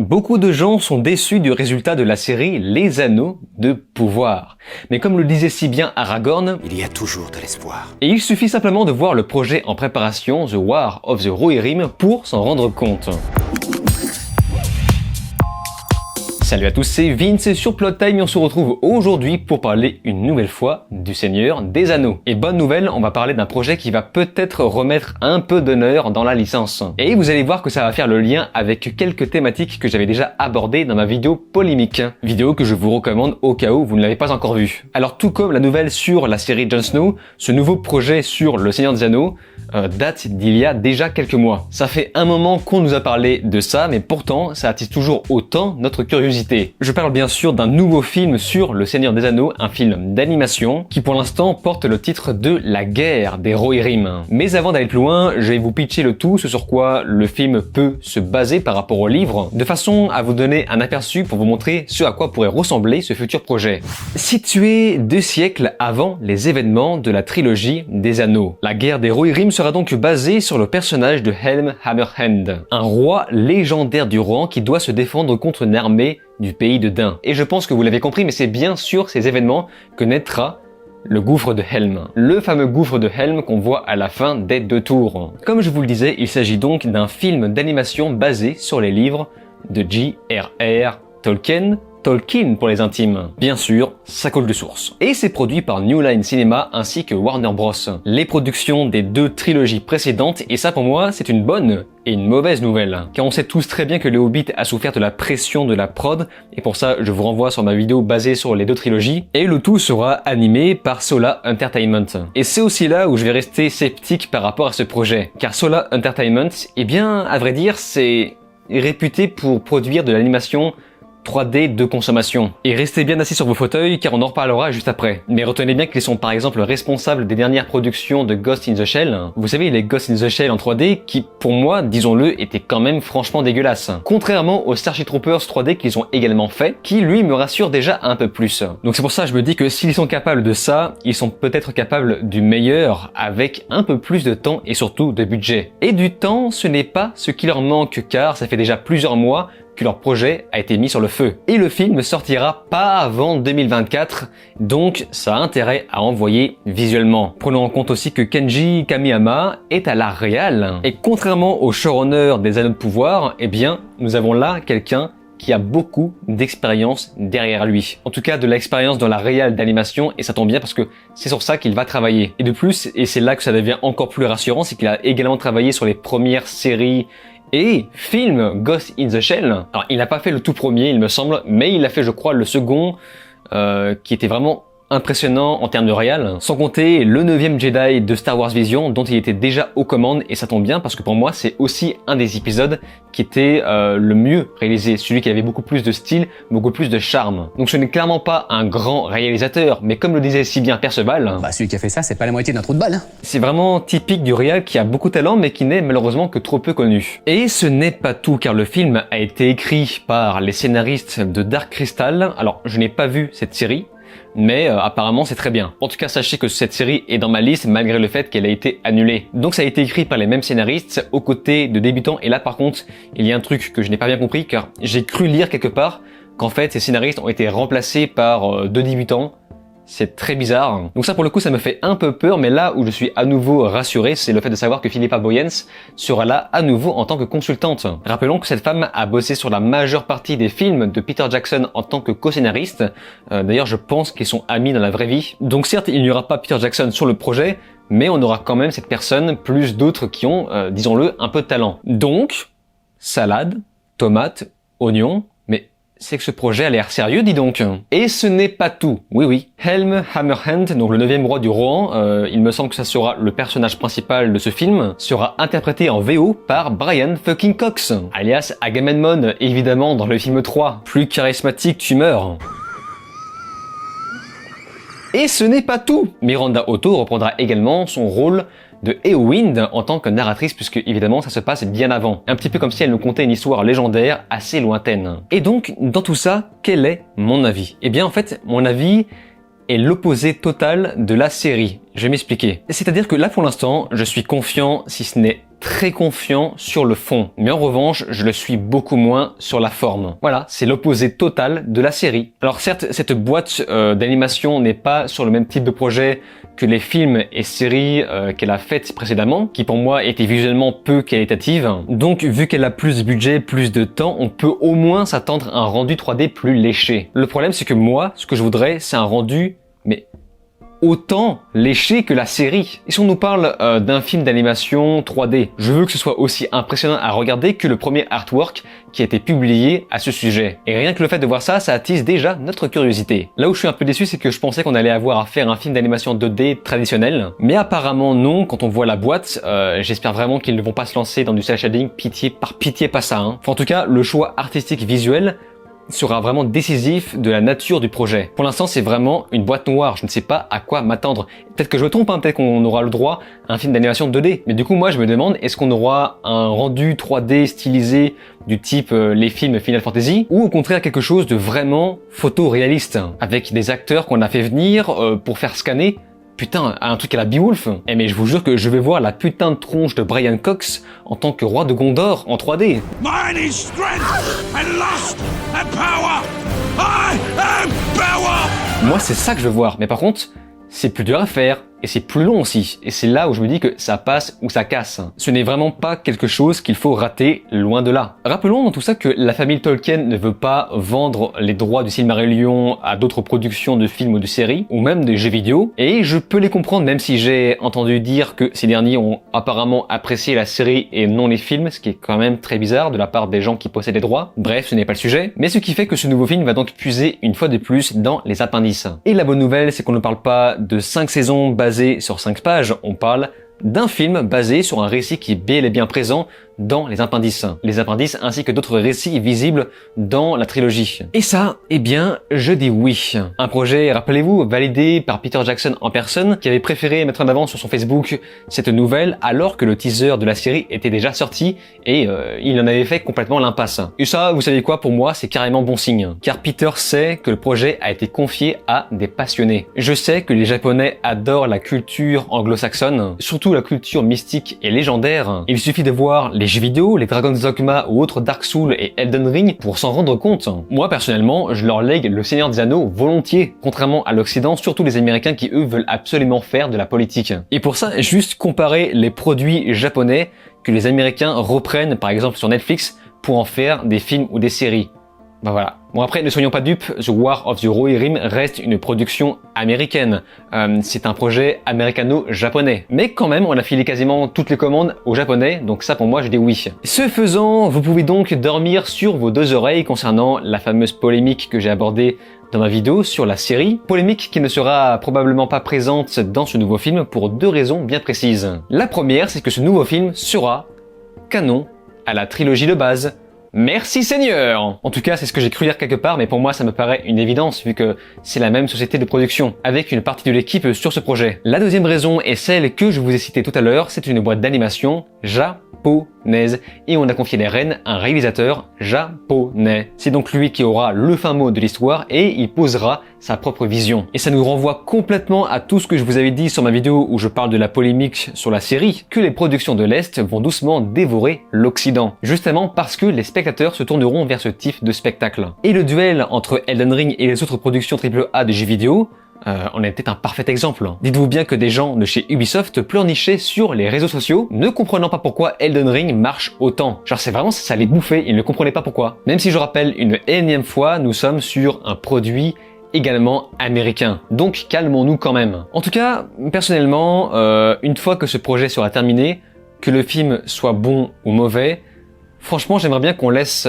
Beaucoup de gens sont déçus du résultat de la série Les Anneaux de Pouvoir. Mais comme le disait si bien Aragorn, il y a toujours de l'espoir. Et il suffit simplement de voir le projet en préparation, The War of the Rohirrim, pour s'en rendre compte. Salut à tous, c'est Vince sur Plot Time et on se retrouve aujourd'hui pour parler une nouvelle fois du Seigneur des Anneaux. Et bonne nouvelle, on va parler d'un projet qui va peut-être remettre un peu d'honneur dans la licence. Et vous allez voir que ça va faire le lien avec quelques thématiques que j'avais déjà abordées dans ma vidéo polémique. Vidéo que je vous recommande au cas où vous ne l'avez pas encore vue. Alors tout comme la nouvelle sur la série Jon Snow, ce nouveau projet sur le Seigneur des Anneaux date d'il y a déjà quelques mois. Ça fait un moment qu'on nous a parlé de ça, mais pourtant ça attise toujours autant notre curiosité. Je parle bien sûr d'un nouveau film sur le Seigneur des Anneaux, un film d'animation qui pour l'instant porte le titre de La Guerre des Rohirrim. Mais avant d'aller plus loin, je vais vous pitcher le tout, ce sur quoi le film peut se baser par rapport au livre, de façon à vous donner un aperçu pour vous montrer ce à quoi pourrait ressembler ce futur projet. Situé 2 siècles avant les événements de la trilogie des Anneaux, La Guerre des Rohirrim sera donc basée sur le personnage de Helm Hammerhand, un roi légendaire du Rohan qui doit se défendre contre une armée du pays de Dain. Et je pense que vous l'avez compris, mais c'est bien sûr ces événements que naîtra le gouffre de Helm. Le fameux gouffre de Helm qu'on voit à la fin des 2 tours. Comme je vous le disais, il s'agit donc d'un film d'animation basé sur les livres de J.R.R. Tolkien pour les intimes. Bien sûr, ça coule de source. Et c'est produit par New Line Cinema ainsi que Warner Bros. Les productions des 2 trilogies précédentes, et ça pour moi, c'est une bonne et une mauvaise nouvelle. Car on sait tous très bien que le Hobbit a souffert de la pression de la prod, et pour ça, je vous renvoie sur ma vidéo basée sur les 2 trilogies, et le tout sera animé par Sola Entertainment. Et c'est aussi là où je vais rester sceptique par rapport à ce projet. Car Sola Entertainment, eh bien, à vrai dire, c'est réputé pour produire de l'animation 3D de consommation. Et restez bien assis sur vos fauteuils car on en reparlera juste après. Mais retenez bien qu'ils sont par exemple responsables des dernières productions de Ghost in the Shell. Vous savez, les Ghost in the Shell en 3D qui, pour moi, disons-le, étaient quand même franchement dégueulasses. Contrairement aux Starship Troopers 3D qu'ils ont également fait, qui lui me rassure déjà un peu plus. Donc c'est pour ça que je me dis que s'ils sont capables de ça, ils sont peut-être capables du meilleur avec un peu plus de temps et surtout de budget. Et du temps, ce n'est pas ce qui leur manque car ça fait déjà plusieurs mois que leur projet a été mis sur le feu. Et le film sortira pas avant 2024, donc ça a intérêt à envoyer visuellement. Prenons en compte aussi que Kenji Kamiyama est à la réal, et contrairement au showrunner des Anneaux de Pouvoir, eh bien, nous avons là quelqu'un qui a beaucoup d'expérience derrière lui. En tout cas, de l'expérience dans la réal d'animation, et ça tombe bien parce que c'est sur ça qu'il va travailler. Et de plus, et c'est là que ça devient encore plus rassurant, c'est qu'il a également travaillé sur les premières séries et film Ghost in the Shell. Alors, il n'a pas fait le tout premier, il me semble, mais il a fait, je crois, le second, qui était vraiment impressionnant en termes de réal, sans compter le 9e Jedi de Star Wars Vision dont il était déjà aux commandes, et ça tombe bien parce que pour moi c'est aussi un des épisodes qui était le mieux réalisé, celui qui avait beaucoup plus de style, beaucoup plus de charme. Donc ce n'est clairement pas un grand réalisateur, mais comme le disait si bien Perceval, celui qui a fait ça, c'est pas la moitié d'un trou de balle, hein. C'est vraiment typique du réal qui a beaucoup de talent mais qui n'est malheureusement que trop peu connu. Et ce n'est pas tout car le film a été écrit par les scénaristes de Dark Crystal. Alors je n'ai pas vu cette série, mais apparemment c'est très bien. En tout cas, sachez que cette série est dans ma liste malgré le fait qu'elle a été annulée. Donc ça a été écrit par les mêmes scénaristes aux côtés de débutants, et là par contre il y a un truc que je n'ai pas bien compris car j'ai cru lire quelque part qu'en fait ces scénaristes ont été remplacés par 2 débutants. C'est très bizarre. Donc ça pour le coup ça me fait un peu peur, mais là où je suis à nouveau rassuré, c'est le fait de savoir que Philippa Boyens sera là à nouveau en tant que consultante. Rappelons que cette femme a bossé sur la majeure partie des films de Peter Jackson en tant que co-scénariste. D'ailleurs je pense qu'ils sont amis dans la vraie vie. Donc certes il n'y aura pas Peter Jackson sur le projet, mais on aura quand même cette personne plus d'autres qui ont, disons-le, un peu de talent. Donc, salade, tomate, oignon, mais c'est que ce projet a l'air sérieux, dis donc. Et ce n'est pas tout. Oui, oui. Helm Hammerhand, donc le 9e roi du Rohan, il me semble que ça sera le personnage principal de ce film, sera interprété en VO par Brian fucking Cox, alias Agamemnon, évidemment, dans le film 3. Plus charismatique, tu meurs. Et ce n'est pas tout. Miranda Otto reprendra également son rôle de Éowyn en tant que narratrice, puisque évidemment ça se passe bien avant. Un petit peu comme si elle nous contait une histoire légendaire assez lointaine. Et donc, dans tout ça, quel est mon avis? Eh bien en fait, mon avis est l'opposé total de la série. Je vais m'expliquer. C'est-à-dire que là pour l'instant, je suis confiant, si ce n'est très confiant sur le fond. Mais en revanche, je le suis beaucoup moins sur la forme. Voilà, c'est l'opposé total de la série. Alors certes, cette boîte d'animation n'est pas sur le même type de projet que les films et séries qu'elle a faites précédemment, qui pour moi étaient visuellement peu qualitatives. Donc vu qu'elle a plus de budget, plus de temps, on peut au moins s'attendre à un rendu 3D plus léché. Le problème c'est que moi, ce que je voudrais, c'est un rendu, mais autant léché que la série. Et si on nous parle d'un film d'animation 3D, je veux que ce soit aussi impressionnant à regarder que le premier artwork qui a été publié à ce sujet. Et rien que le fait de voir ça, ça attise déjà notre curiosité. Là où je suis un peu déçu, c'est que je pensais qu'on allait avoir à faire un film d'animation 2D traditionnel, mais apparemment non, quand on voit la boîte. J'espère vraiment qu'ils ne vont pas se lancer dans du cel shading, par pitié pas ça. Enfin, en tout cas, le choix artistique visuel sera vraiment décisif de la nature du projet. Pour l'instant, c'est vraiment une boîte noire. Je ne sais pas à quoi m'attendre. Peut-être que je me trompe, hein, peut-être qu'on aura le droit à un film d'animation 2D. Mais du coup, moi, je me demande, est-ce qu'on aura un rendu 3D stylisé du type les films Final Fantasy, ou au contraire quelque chose de vraiment photoréaliste, avec des acteurs qu'on a fait venir pour faire scanner. Putain, un truc à la Beowulf. Eh mais je vous jure que je vais voir la putain de tronche de Brian Cox en tant que roi de Gondor en 3D. Mine is strength and lust and power. I am power. Moi, c'est ça que je veux voir. Mais par contre, c'est plus dur à faire. Et c'est plus long aussi. Et c'est là où je me dis que ça passe ou ça casse. Ce n'est vraiment pas quelque chose qu'il faut rater, loin de là. Rappelons dans tout ça que la famille Tolkien ne veut pas vendre les droits du Silmarillion à d'autres productions de films ou de séries, ou même de jeux vidéo. Et je peux les comprendre, même si j'ai entendu dire que ces derniers ont apparemment apprécié la série et non les films, ce qui est quand même très bizarre de la part des gens qui possèdent les droits. Bref, ce n'est pas le sujet. Mais ce qui fait que ce nouveau film va donc puiser une fois de plus dans les appendices. Et la bonne nouvelle, c'est qu'on ne parle pas de 5 saisons basées sur 5 pages, on parle d'un film basé sur un récit qui est bel et bien présent dans les appendices. Les appendices ainsi que d'autres récits visibles dans la trilogie. Et ça, eh bien, je dis oui. Un projet, rappelez-vous, validé par Peter Jackson en personne, qui avait préféré mettre en avant sur son Facebook cette nouvelle alors que le teaser de la série était déjà sorti et il en avait fait complètement l'impasse. Et ça, vous savez quoi, pour moi, c'est carrément bon signe. Car Peter sait que le projet a été confié à des passionnés. Je sais que les Japonais adorent la culture anglo-saxonne, surtout la culture mystique et légendaire. Il suffit de voir les jeux vidéo, les Dragon's Dogma ou autres Dark Souls et Elden Ring pour s'en rendre compte. Moi personnellement, je leur lègue le Seigneur des Anneaux volontiers, contrairement à l'Occident, surtout les Américains qui eux veulent absolument faire de la politique. Et pour ça, juste comparer les produits japonais que les Américains reprennent par exemple sur Netflix pour en faire des films ou des séries. Ben voilà. Bon après, ne soyons pas dupes, The War of the Rohirrim reste une production américaine. C'est un projet américano-japonais. Mais quand même, on a filé quasiment toutes les commandes aux japonais, donc ça pour moi je dis oui. Ce faisant, vous pouvez donc dormir sur vos deux oreilles concernant la fameuse polémique que j'ai abordée dans ma vidéo sur la série. Polémique qui ne sera probablement pas présente dans ce nouveau film pour deux raisons bien précises. La première, c'est que ce nouveau film sera canon à la trilogie de base. Merci Seigneur! En tout cas, c'est ce que j'ai cru lire quelque part, mais pour moi, ça me paraît une évidence, vu que c'est la même société de production, avec une partie de l'équipe sur ce projet. La deuxième raison est celle que je vous ai citée tout à l'heure, c'est une boîte d'animation japonaise, et on a confié les rênes à un réalisateur japonais. C'est donc lui qui aura le fin mot de l'histoire, et il posera sa propre vision. Et ça nous renvoie complètement à tout ce que je vous avais dit sur ma vidéo où je parle de la polémique sur la série, que les productions de l'Est vont doucement dévorer l'Occident. Justement parce que les spectateurs se tourneront vers ce type de spectacle. Et le duel entre Elden Ring et les autres productions AAA de jeux vidéo en est peut-être un parfait exemple. Dites-vous bien que des gens de chez Ubisoft pleurnichaient sur les réseaux sociaux, ne comprenant pas pourquoi Elden Ring marche autant. Genre c'est vraiment ça les bouffait, ils ne comprenaient pas pourquoi. Même si je rappelle une énième fois, nous sommes sur un produit également américain. Donc calmons-nous quand même. En tout cas, personnellement, une fois que ce projet sera terminé, que le film soit bon ou mauvais, franchement, j'aimerais bien qu'on laisse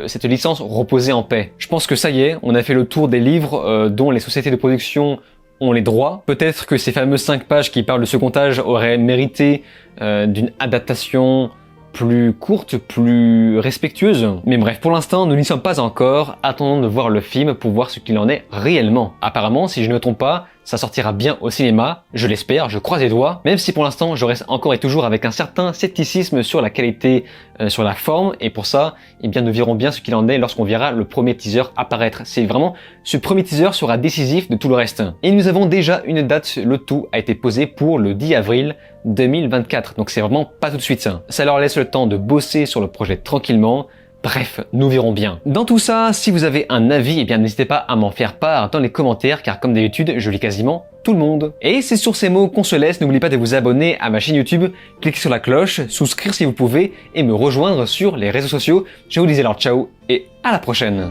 cette licence reposer en paix. Je pense que ça y est, on a fait le tour des livres dont les sociétés de production ont les droits. Peut-être que ces fameuses 5 pages qui parlent de second âge auraient mérité d'une adaptation plus courte, plus respectueuse. Mais bref, pour l'instant, nous n'y sommes pas encore. Attendons de voir le film pour voir ce qu'il en est réellement. Apparemment, si je ne me trompe pas, ça sortira bien au cinéma, je l'espère, je croise les doigts, même si pour l'instant je reste encore et toujours avec un certain scepticisme sur la qualité, sur la forme, et pour ça, eh bien nous verrons bien ce qu'il en est lorsqu'on verra le premier teaser apparaître. C'est vraiment, ce premier teaser sera décisif de tout le reste. Et nous avons déjà une date, le tout a été posé pour le 10 avril 2024, donc c'est vraiment pas tout de suite ça. Ça leur laisse le temps de bosser sur le projet tranquillement. Bref, nous verrons bien. Dans tout ça, si vous avez un avis, eh bien n'hésitez pas à m'en faire part dans les commentaires, car comme d'habitude, je lis quasiment tout le monde. Et c'est sur ces mots qu'on se laisse. N'oubliez pas de vous abonner à ma chaîne YouTube, cliquez sur la cloche, souscrire si vous pouvez, et me rejoindre sur les réseaux sociaux. Je vous dis alors ciao et à la prochaine.